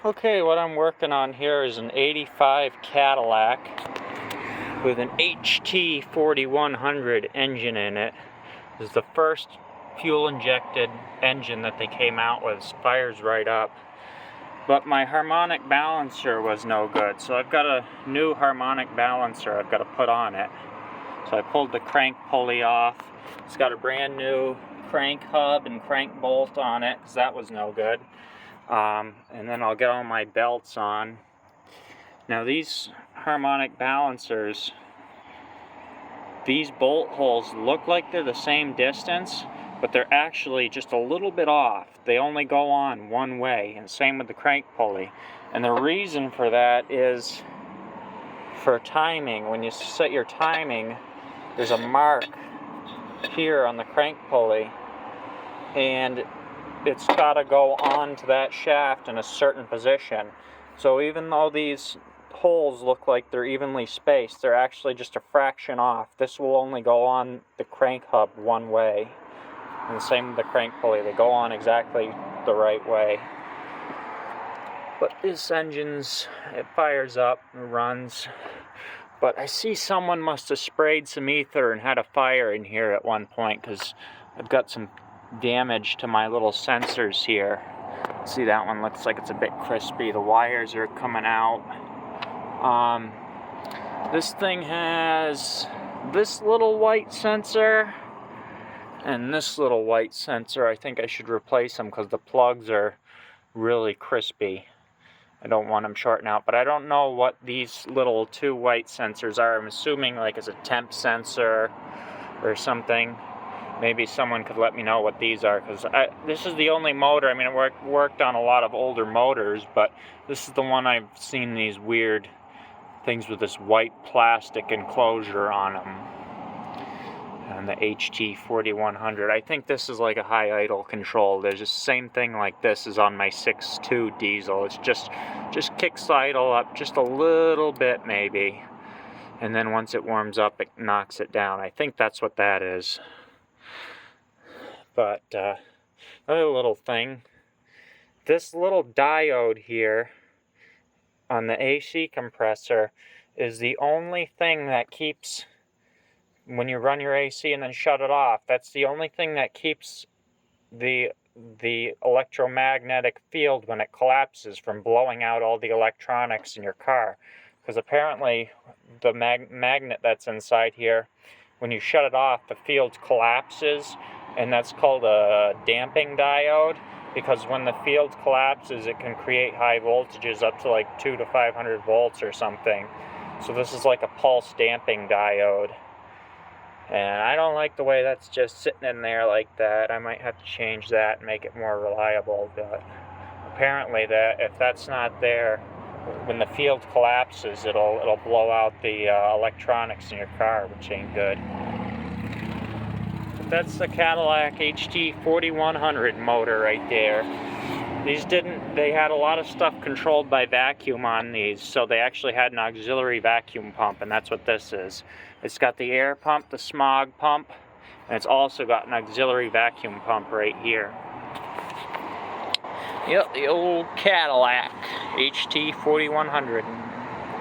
Okay, what I'm working on here is an 85 Cadillac with an ht-4100 engine in it. This is the first fuel-injected engine that they came out with. It fires right up. But my harmonic balancer was no good, so I've got a new harmonic balancer I've got to put on it. So I pulled the crank pulley off. It's got a brand new crank hub and crank bolt on it, because that was no good. And then I'll get all my belts on. Now these harmonic balancers, these bolt holes look like they're the same distance, but they're actually just a little bit off. They only go on one way, and same with the crank pulley. And the reason for that is for timing. When you set your timing, there's a mark here on the crank pulley, and it's got to go onto that shaft in a certain position. So even though these holes look like they're evenly spaced, they're actually just a fraction off. This will only go on the crank hub one way. And the same with the crank pulley. They go on exactly the right way. But this engine's, it fires up and runs. But I see someone must have sprayed some ether and had a fire in here at one point, because I've got some damage to my little sensors here. See, that one looks like it's a bit crispy. The wires are coming out. This thing has this little white sensor and this little white sensor. I think I should replace them because the plugs are really crispy. I don't want them shorting out, but I don't know what these little two white sensors are. I'm assuming like it's a temp sensor or something. Maybe someone could let me know what these are, because this is the only motor. I mean, I worked on a lot of older motors, but this is the one I've seen these weird things with this white plastic enclosure on them. And the ht-4100. I think this is like a high idle control. There's the same thing like this is on my 6.2 diesel. It's just kicks the idle up just a little bit maybe. And then once it warms up, it knocks it down. I think that's what that is. But another little thing, this little diode here on the AC compressor is the only thing that keeps, when you run your AC and then shut it off, that's the only thing that keeps the electromagnetic field when it collapses from blowing out all the electronics in your car. Because apparently the magnet that's inside here, when you shut it off, the field collapses. And that's called a damping diode, because when the field collapses, it can create high voltages up to like 200 to 500 volts or something. So this is like a pulse damping diode. And I don't like the way that's just sitting in there like that. I might have to change that and make it more reliable. But apparently that if that's not there, when the field collapses, it'll blow out the electronics in your car, which ain't good. That's the Cadillac ht-4100 motor right there. They had a lot of stuff controlled by vacuum on these, so they actually had an auxiliary vacuum pump, and that's what this is. It's got the air pump, the smog pump, and it's also got an auxiliary vacuum pump right here. Yep, the old Cadillac ht-4100.